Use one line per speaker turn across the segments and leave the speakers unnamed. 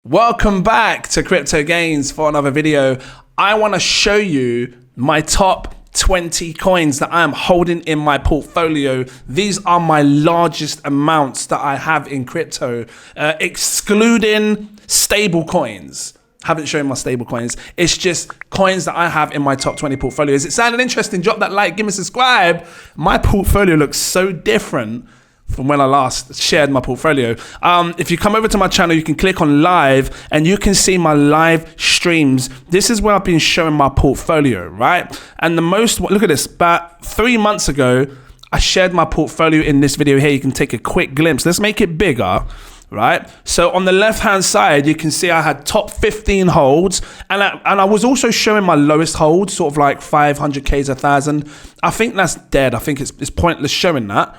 Welcome back to Cryptogains for another video. I want to show you my top 20 coins that I am holding in my portfolio. These are my largest amounts that I have in crypto, excluding stable coins. Haven't shown my stable coins. It's just coins that I have in my top 20 portfolio. Is it sounding interesting? Drop that like, give me a subscribe. My portfolio looks so different from when I last shared my portfolio. If you come over to my channel, you can click on live and you can see my live streams. This is where I've been showing my portfolio, right? And look at this, about 3 months ago, I shared my portfolio in this video here. You can take a quick glimpse. Let's make it bigger, right? So on the left-hand side, you can see I had top 15 holds, and I was also showing my lowest holds, sort of like 500Ks, 1,000. I think that's dead. I think it's pointless showing that.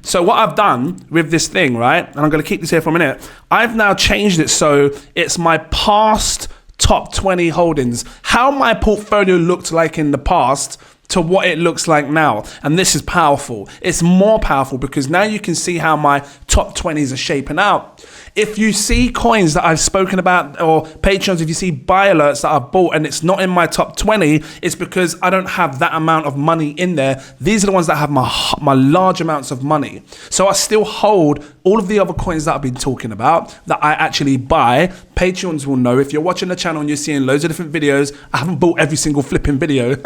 So what I've done with this thing, right, and I'm going to keep this here for a minute, I've now changed it so it's my past top 20 holdings, how my portfolio looked like in the past to what it looks like now. And this is powerful. It's more powerful because now you can see how my top 20s are shaping out. If you see coins that I've spoken about, or Patreons, if you see buy alerts that I've bought and it's not in my top 20, it's because I don't have that amount of money in there. These are the ones that have my large amounts of money. So I still hold all of the other coins that I've been talking about that I actually buy. Patreons will know. If you're watching the channel and you're seeing loads of different videos, I haven't bought every single flipping video.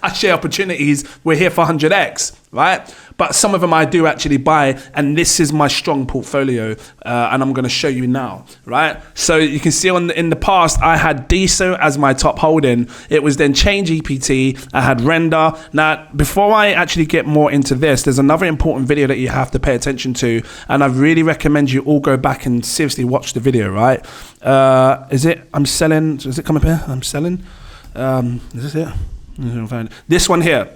I share opportunities. We're here for 100x, right? But some of them I do actually buy, and this is my strong portfolio, and I'm going to show you now, right? So you can see in the past, I had Deso as my top holding. It was then Chain GPT. I had Render. Now, before I actually get more into this, there's another important video that you have to pay attention to, and I really recommend you all go back and seriously watch the video, right? Is it coming up here? I'm selling. Is this it? This one here.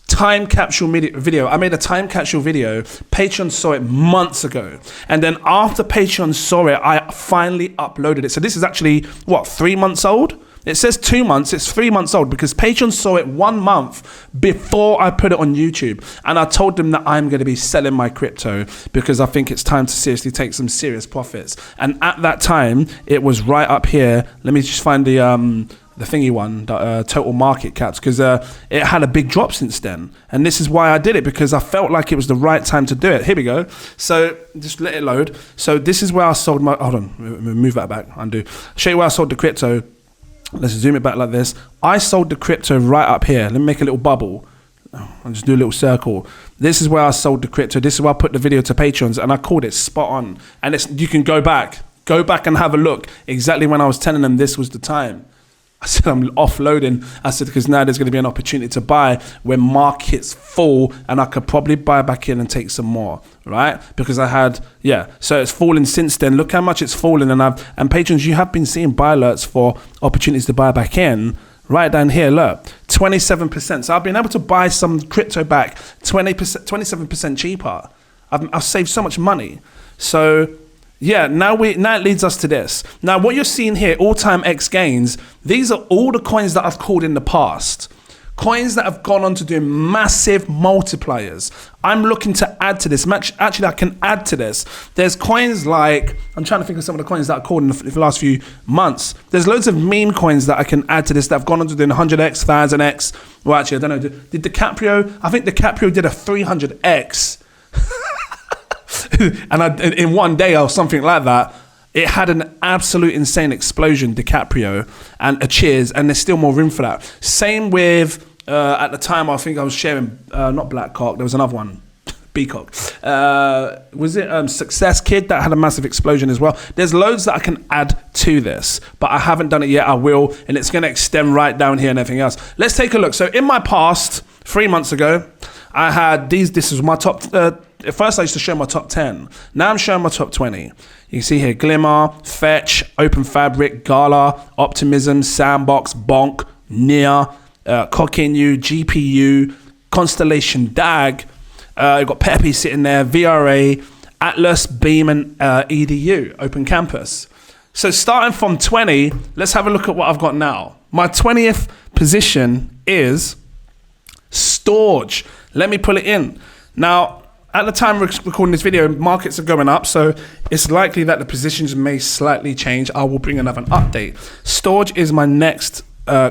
Time capsule video. I made a time capsule video. Patreon saw it months ago. And then after Patreon saw it, I finally uploaded it. So this is actually, 3 months old? It says 2 months, it's 3 months old because Patreon saw it 1 month before I put it on YouTube. And I told them that I'm going to be selling my crypto because I think it's time to seriously take some serious profits. And at that time, it was right up here. Let me just find the thingy one, total market caps, because it had a big drop since then. And this is why I did it, because I felt like it was the right time to do it. Here we go. So just let it load. So this is where I sold my, hold on, move that back, undo. Show you where I sold the crypto. Let's zoom it back like this. I sold the crypto right up here. Let me make a little bubble. I'll just do a little circle. This is where I sold the crypto. This is where I put the video to Patrons, and I called it spot on. And you can go back and have a look exactly when I was telling them this was the time. I said, I'm offloading. I said, because now there's going to be an opportunity to buy when markets fall, and I could probably buy back in and take some more, right? Because I had, so it's fallen since then. Look how much it's fallen. And patrons, you have been seeing buy alerts for opportunities to buy back in. Right down here, look, 27%. So I've been able to buy some crypto back 27% cheaper. I've saved so much money. So yeah, now it leads us to this. Now, what you're seeing here, all-time X gains, these are all the coins that I've called in the past. Coins that have gone on to do massive multipliers. I'm looking to add to this. Actually, I can add to this. There's coins like, I'm trying to think of some of the coins that I called in the last few months. There's loads of meme coins that I can add to this that have gone on to doing 100x, 1000x. Well, actually, I don't know. Did DiCaprio? I think DiCaprio did a 300x. And in one day or something like that, it had an absolute insane explosion, DiCaprio, and a cheers, and there's still more room for that. Same with, at the time, I think I was sharing, not Blackcock, there was another one, Beacock. Was it Success Kid that had a massive explosion as well? There's loads that I can add to this, but I haven't done it yet. I will, and it's going to extend right down here and everything else. Let's take a look. So in my past, 3 months ago, I had these. This is my top. First, I used to show my top 10. Now I'm showing my top 20. You can see here: Glimmer, Fetch, Open Fabric, Gala, Optimism, Sandbox, Bonk, Nia, Cockinu, GPU, Constellation DAG. You've got Pepe sitting there, VRA, Atlas, Beam, and EDU, Open Campus. So starting from 20, let's have a look at what I've got now. My 20th position is Storage. Let me pull it in. Now, At the time we're recording this video, markets are going up, so it's likely that the positions may slightly change. I will bring another update. Storage is my next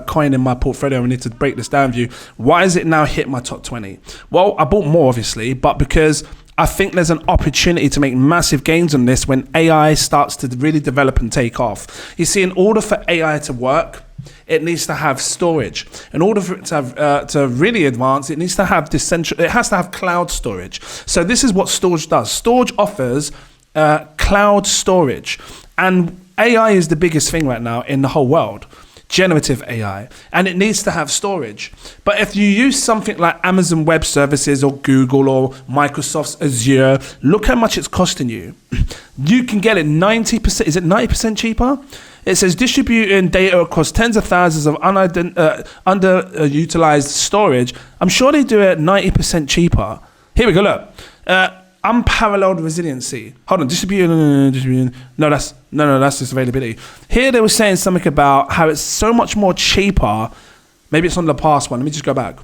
coin in my portfolio. We need to break this down for you. Why has it now hit my top 20? Well, I bought more obviously, but because I think there's an opportunity to make massive gains on this when AI starts to really develop and take off. You see, in order for AI to work, it needs to have storage. In order for it to have to really advance, it needs to have it has to have cloud storage. So this is what storage does. Storage offers cloud storage, and AI is the biggest thing right now in the whole world. Generative AI, and it needs to have storage. But if you use something like Amazon Web Services or Google or Microsoft's Azure, look how much it's costing you. You can get it 90%, is it 90% cheaper? It says distributing data across tens of thousands of underutilized storage. I'm sure they do it 90% cheaper. Here we go, look. Unparalleled resiliency. Hold on, distributing. No, that's just availability. Here they were saying something about how it's so much more cheaper. Maybe it's on the past one. Let me just go back.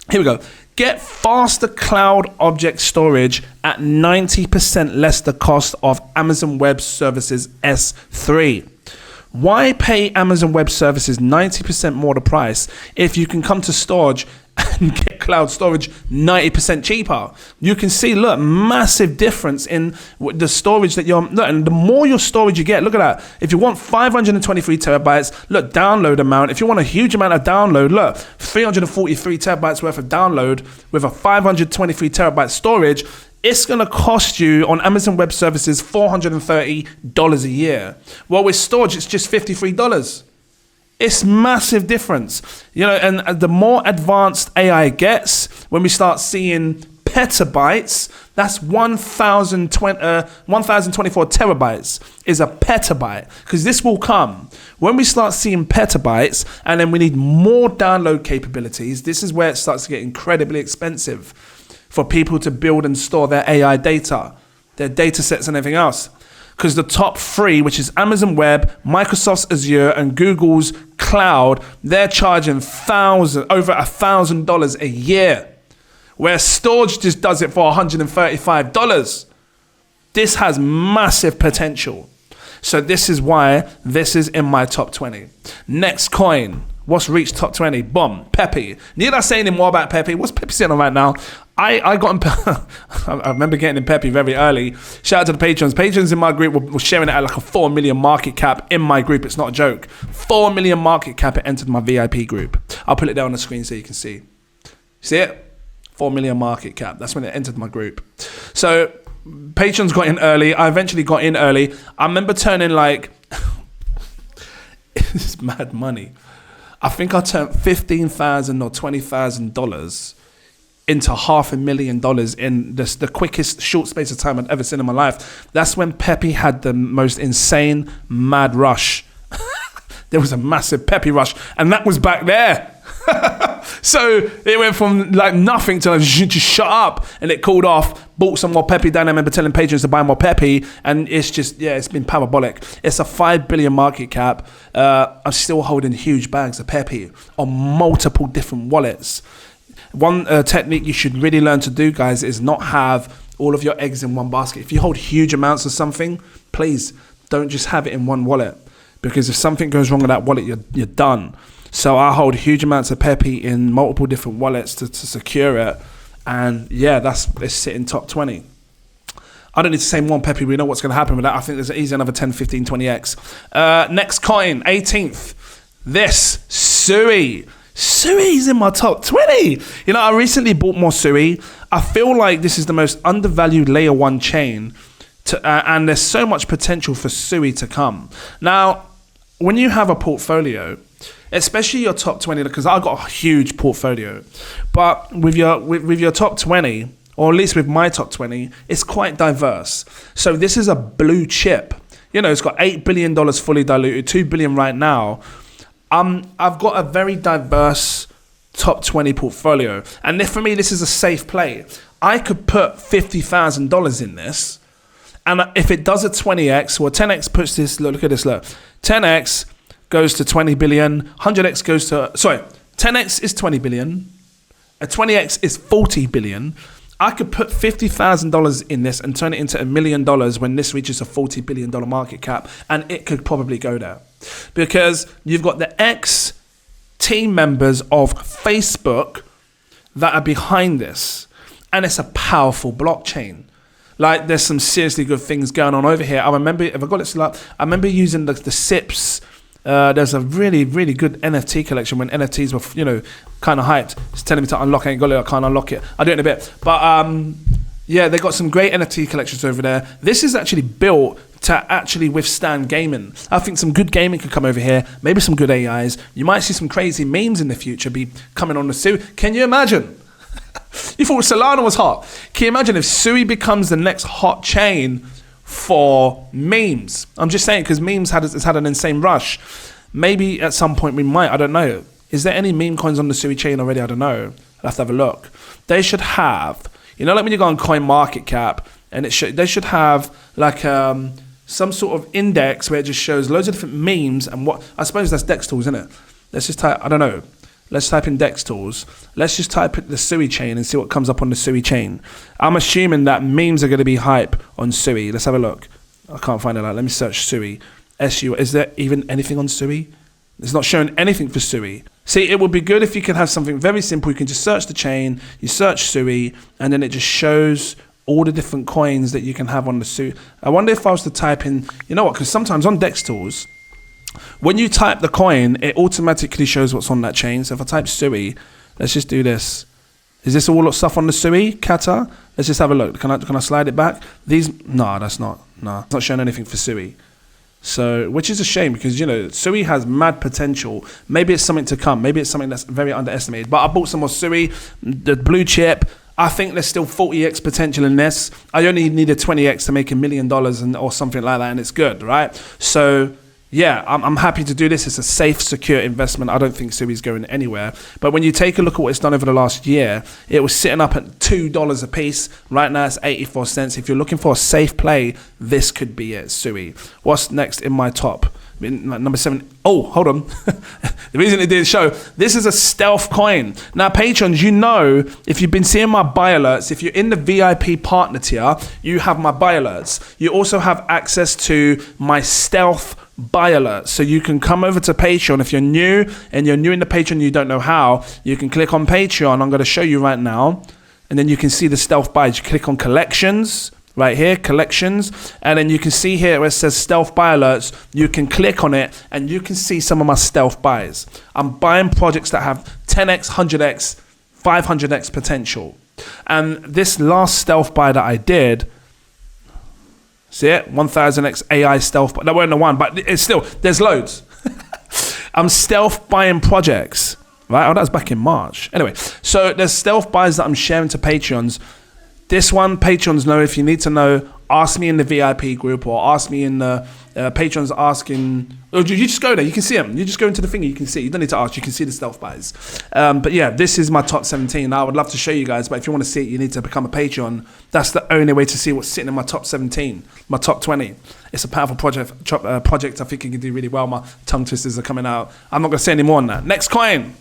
Here we go. Get faster cloud object storage at 90% less the cost of Amazon Web Services S3. Why pay Amazon Web Services 90% more the price if you can come to storage and get cloud storage 90% cheaper? You can see, look, massive difference in the storage that look, and the more your storage you get, look at that. If you want 523 terabytes, look, download amount. If you want a huge amount of download, look, 343 terabytes worth of download with a 523 terabyte storage, it's going to cost you on Amazon Web Services $430 a year. Well, with storage, it's just $53. It's massive difference. You know, and the more advanced AI gets, when we start seeing petabytes, that's 1,024 terabytes is a petabyte, because this will come. When we start seeing petabytes and then we need more download capabilities, this is where it starts to get incredibly expensive for people to build and store their AI data, their data sets and everything else. Because the top three, which is Amazon Web, Microsoft's Azure, and Google's Cloud, they're charging over $1,000 a year, where storage just does it for $135. This has massive potential. So this is why this is in my top 20. Next coin. What's reached top 20? Boom. Pepe. Need I say any more about Pepe? What's Pepe sitting on right now? I got in, I remember getting in Pepe very early. Shout out to the patrons. Patrons in my group were sharing it at like a 4 million market cap in my group. It's not a joke. 4 million market cap. It entered my VIP group. I'll put it down on the screen so you can see. See it? 4 million market cap. That's when it entered my group. So patrons got in early. I eventually got in early. I remember turning like, it's mad money. I think I turned $15,000 or $20,000 into $500,000 in the quickest short space of time I'd ever seen in my life. That's when Pepe had the most insane mad rush. There was a massive Pepe rush, and that was back there. So it went from like nothing to like, just shut up, and it cooled off. Bought some more Pepe. Then I remember telling patrons to buy more Pepe, and it's just, yeah, it's been parabolic. It's a 5 billion market cap. I'm still holding huge bags of Pepe on multiple different wallets. One technique you should really learn to do, guys, is not have all of your eggs in one basket. If you hold huge amounts of something, please don't just have it in one wallet, because if something goes wrong with that wallet, you're done. So I hold huge amounts of Pepe in multiple different wallets to secure it. And yeah, it's sitting top 20. I don't need to say more on Pepe. We know what's going to happen with that. I think there's easy another 10, 15, 20x. Next coin, 18th. This, Sui. Sui's in my top 20. You know, I recently bought more Sui. I feel like this is the most undervalued layer one chain. And there's so much potential for Sui to come. Now, when you have a portfolio, especially your top 20, because I've got a huge portfolio, but with your top 20, or at least with my top 20, it's quite diverse. So this is a blue chip. You know, it's got $8 billion fully diluted, $2 billion right now. I've got a very diverse top 20 portfolio. And for me, this is a safe play. I could put $50,000 in this, and if it does a 20x, or 10x puts this, look at this, look. 10x goes to 20 billion, 100x goes to, 10x is 20 billion, a 20x is 40 billion, I could put $50,000 in this and turn it into $1 million when this reaches a $40 billion market cap, and it could probably go there. Because you've got the ex-team members of Facebook that are behind this, and it's a powerful blockchain. Like, there's some seriously good things going on over here. I remember, if I got it, like, I remember using the SIPs. There's a really, really good NFT collection when NFTs were, you know, kind of hyped. It's telling me to unlock it. I ain't got it. I can't unlock it. I'll do it in a bit. But yeah, they got some great NFT collections over there. This is actually built to actually withstand gaming. I think some good gaming could come over here. Maybe some good AIs. You might see some crazy memes in the future be coming on the Sui. Can you imagine? You thought Solana was hot. Can you imagine if Sui becomes the next hot chain for memes? I'm just saying, because memes has had an insane rush. Maybe at some point we might, I don't know. Is there any meme coins on the Sui chain already? I don't know. I'll have to have a look. They should have, you know, like when you go on CoinMarketCap, and they should have like some sort of index where it just shows loads of different memes and what, I suppose that's Dex tools, isn't it? Let's just type, I don't know. Let's type in Dex tools. Let's just type in the Sui chain and see what comes up on the Sui chain. I'm assuming that memes are going to be hype on Sui. Let's have a look. I can't find it out. Let me search Sui. SU. Is there even anything on Sui? It's not showing anything for Sui. See, it would be good if you could have something very simple. You can just search the chain, you search Sui, and then it just shows all the different coins that you can have on the Sui. I wonder if I was to type in, you know what, because sometimes on Dex tools, when you type the coin, it automatically shows what's on that chain. So if I type Sui, let's just do this. Is this all stuff on the Sui, Kata? Let's just have a look. Can I slide it back? No, that's not. No, it's not showing anything for Sui. So, which is a shame because, you know, Sui has mad potential. Maybe it's something to come. Maybe it's something that's very underestimated. But I bought some more Sui, the blue chip. I think there's still 40x potential in this. I only needed 20x to make $1 million or something like that, and it's good, right? So, yeah, I'm happy to do this. It's a safe, secure investment. I don't think Sui's going anywhere. But when you take a look at what it's done over the last year, it was sitting up at $2 a piece. Right now it's 84 cents. If you're looking for a safe play, this could be it, Sui. What's next in my top? Number 7. Oh, hold on. The reason it didn't show, this is a stealth coin. Now, patrons, you know, if you've been seeing my buy alerts, if you're in the VIP partner tier, you have my buy alerts. You also have access to my stealth buy alerts. So you can come over to Patreon. If you're new and you're new in the Patreon, you don't know how, you can click on Patreon. I'm going to show you right now. And then you can see the stealth buys. You click on collections. Right here, collections, and then you can see here where it says stealth buy alerts. You can click on it and you can see some of my stealth buys. I'm buying projects that have 10x, 100x, 500x potential. And this last stealth buy that I did, see it? 1000x AI stealth buy. That weren't the one, but it's still, there's loads. I'm stealth buying projects, right? Oh, that was back in March. Anyway, so there's stealth buys that I'm sharing to Patreons. This one, patrons know. If you need to know, ask me in the VIP group or ask me in the patrons asking. Or you just go there, you can see them. You just go into the thing, you can see. You don't need to ask, you can see the stealth buys. But yeah, this is my top 17. I would love to show you guys, but if you want to see it, you need to become a Patreon. That's the only way to see what's sitting in my top 17, my top 20. It's a powerful project. I think you can do really well. My tongue twisters are coming out. I'm not going to say any more on that. Next coin,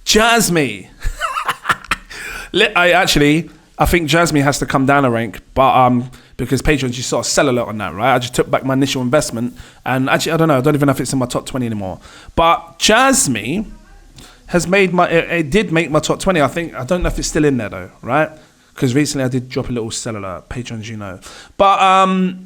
Jasmy. I think Jasmy has to come down a rank, but because patrons, you sort of sell a lot on that, right? I just took back my initial investment, and actually, I don't know. I don't even know if it's in my top 20 anymore. But Jasmy has made it did make my top 20. I don't know if it's still in there though, right? Because recently I did drop a little sell alert, patrons, you know. But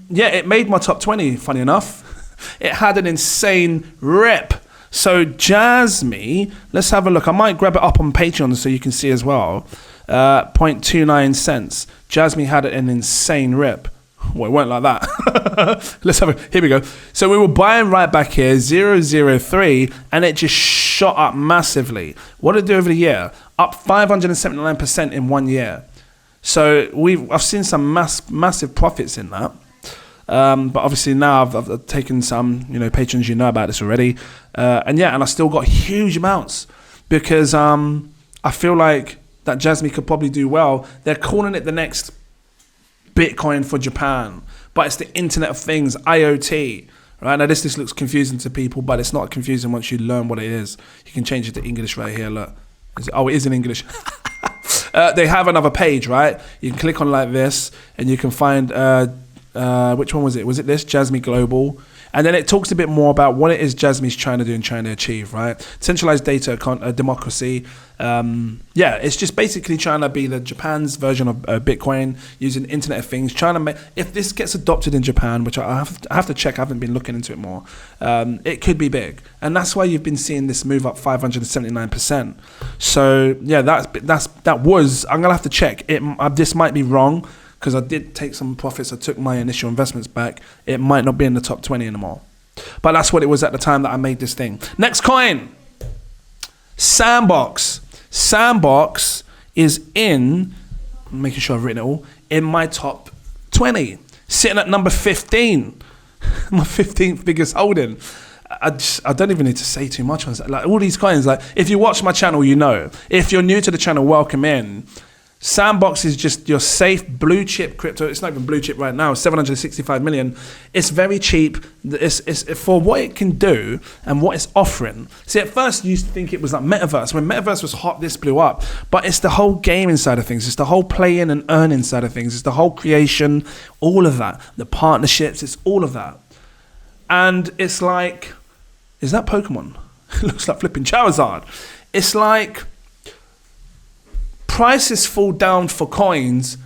yeah, it made my top 20. Funny enough, it had an insane rip. So Jasmy, let's have a look. I might grab it up on Patreon so you can see as well. 0.29 cents. Jasmy had an insane rip. Well, it went like that. Let's have here we go. So we were buying right back here, 003, and it just shot up massively. What did it do over the year? Up 579% in 1 year. So I've seen some massive profits in that. But obviously now I've taken some, you know, patrons, you know about this already. And I still got huge amounts because I feel like that Jasmy could probably do well. They're calling it the next Bitcoin for Japan, but it's the Internet of Things, IoT. Right now, this looks confusing to people, but it's not confusing once you learn what it is. You can change it to English right here. Look, it is in English. They have another page, right? You can click on like this, and you can find which one was it? Was it this Jasmy Global? And then it talks a bit more about what it is Jasmy's trying to do and trying to achieve, right? Centralized data democracy. Yeah, it's just basically trying to be the Japan's version of Bitcoin, using Internet of Things, trying to make, if this gets adopted in Japan, which I have to check, I haven't been looking into it more, it could be big. And that's why you've been seeing this move up 579%. So yeah, that was, I'm gonna have to check it. This might be wrong, because I did take some profits. I took my initial investments back. It might not be in the top 20 anymore. But that's what it was at the time that I made this thing. Next coin. Sandbox. Sandbox is in, I'm making sure I've written it all, in my top 20. Sitting at number 15. My 15th biggest holding. I don't even need to say too much on that. Like all these coins, like if you watch my channel, you know. If you're new to the channel, welcome in. Sandbox is just your safe blue chip crypto. It's not even blue chip right now. 765 million. It's very cheap. It's for what it can do and what it's offering. See, at first you used to think it was like metaverse. When metaverse was hot, this blew up. But it's the whole gaming side of things. It's the whole playing and earning side of things. It's the whole creation, all of that. The partnerships. It's all of that. And it's like, is that Pokemon? It looks like flipping Charizard. It's like prices fall down for coins,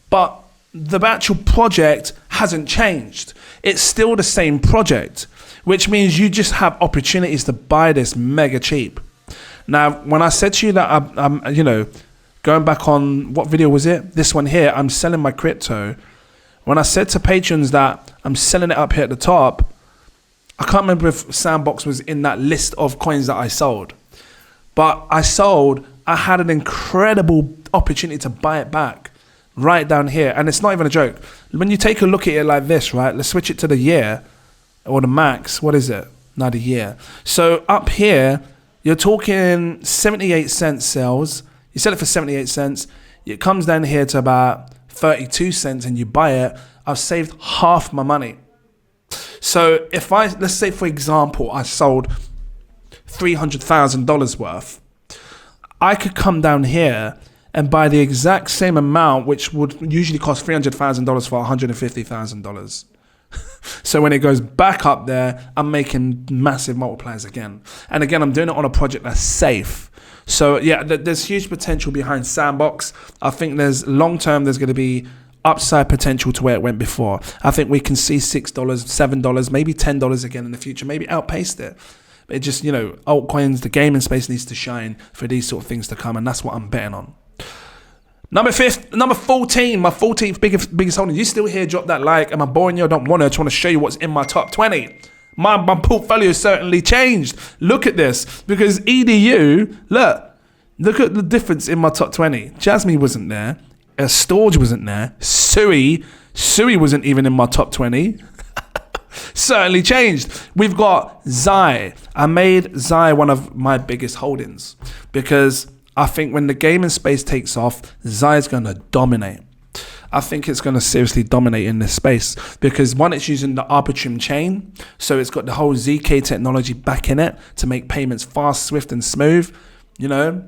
but the actual project hasn't changed. It's still the same project, which means you just have opportunities to buy this mega cheap. Now, when I said to you that I'm you know, going back on, what video was it? This one here, I'm selling my crypto. When I said to patrons that I'm selling it up here at the top, I can't remember if Sandbox was in that list of coins that I sold, but I had an incredible opportunity to buy it back right down here. And it's not even a joke. When you take a look at it like this, right? Let's switch it to the year or the max. What is it? Not the year. So up here, you're talking 78 cents sales. You sell it for 78 cents. It comes down here to about 32 cents and you buy it. I've saved half my money. So if let's say for example, I sold $300,000 worth, I could come down here and buy the exact same amount, which would usually cost $300,000 for $150,000. So when it goes back up there, I'm making massive multipliers again. And again, I'm doing it on a project that's safe. So yeah, there's huge potential behind Sandbox. I think there's long-term, there's going to be upside potential to where it went before. I think we can see $6, $7, maybe $10 again in the future, maybe outpace it. It just, you know, altcoins, the gaming space needs to shine for these sort of things to come, and that's what I'm betting on. Number 14, my 14th biggest holding. You still here? Drop that like. Am I boring you? I don't want to. I just want to show you what's in my top 20. My portfolio certainly changed. Look at this, because EDU, look at the difference in my top 20. Jasmy wasn't there. Storage wasn't there. Sui wasn't even in my top 20. Certainly changed. We've got Isai. I made Isai one of my biggest holdings because I think when the gaming space takes off, Isai is going to dominate. I think it's going to seriously dominate in this space because one, it's using the Arbitrum chain. So it's got the whole ZK technology back in it to make payments fast, swift and smooth. You know,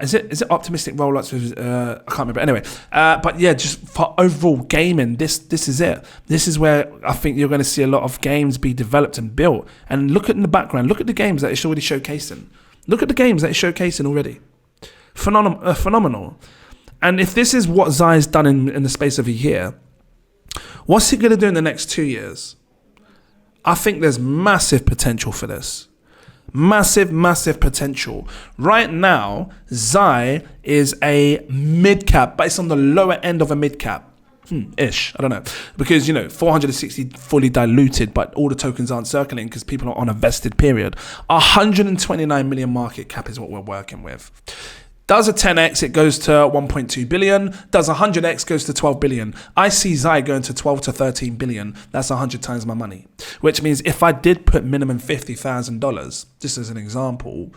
is it optimistic rollouts with I can't remember. Anyway, but yeah, just for overall gaming, this is it. This is where I think you're going to see a lot of games be developed and built. And look at in the background, look at the games that it's already showcasing. Look at the games that it's showcasing already. Phenomenal. And if this is what Zai's done in the space of a year, what's it going to do in the next 2 years? I think there's massive potential for this. Massive potential. Right now, Isai is a mid-cap, but it's on the lower end of a mid-cap. Ish, I don't know. Because, you know, 460 fully diluted, but all the tokens aren't circling because people are on a vested period. 129 million market cap is what we're working with. Does a 10x, it goes to 1.2 billion. Does a 100x, goes to 12 billion. I see Isai going to 12 to 13 billion. That's 100 times my money. Which means if I did put minimum $50,000, just as an example,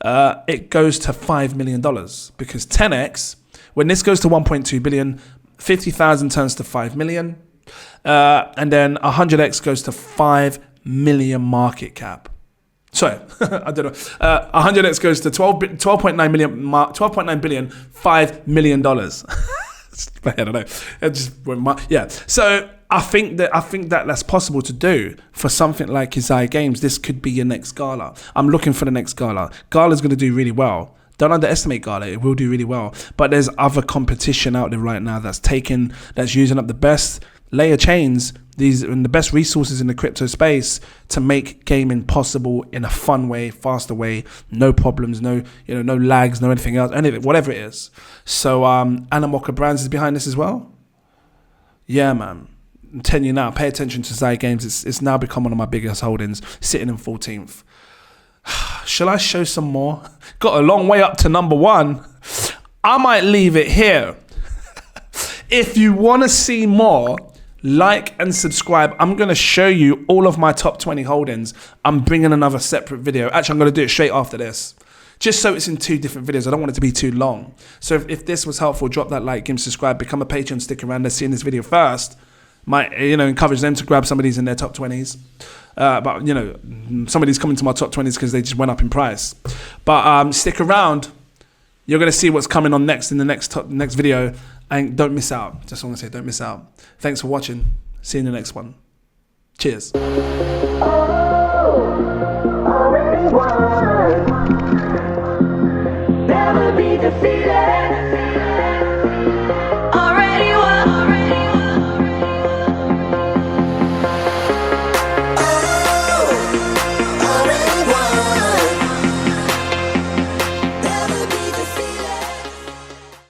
it goes to $5 million. Because 10x, when this goes to 1.2 billion, 50,000 turns to 5 million. And then 100x goes to 5 million market cap. Sorry, I don't know. 100x goes to 12.9 million, 12.9 billion, $5 million. I don't know. It just yeah. So I think that that's possible to do for something like Isai Games. This could be your next gala. I'm looking for the next gala. Gala's going to do really well. Don't underestimate Gala. It will do really well. But there's other competition out there right now that's using up the best layer chains, and the best resources in the crypto space to make gaming possible in a fun way, faster way, no problems, no lags, no anything else, whatever it is. So Animoca Brands is behind this as well. Yeah, man. I'm telling you now, pay attention to Isai Games. It's now become one of my biggest holdings, sitting in 14th. Shall I show some more? Got a long way up to number 1. I might leave it here. If you want to see more, like and subscribe. I'm going to show you all of my top 20 holdings. I'm bringing another separate video. Actually, I'm going to do it straight after this, just so it's in 2 different videos. I don't want it to be too long. So if this was helpful, drop that like, give me subscribe, become a patron, stick around. They're seeing this video first. Might encourage them to grab some of these in their top 20s. But some of these come into my top 20s because they just went up in price. But stick around. You're going to see what's coming on next in the next video. And don't miss out. Just want to say, don't miss out. Thanks for watching. See you in the next one. Cheers. Never be defeated.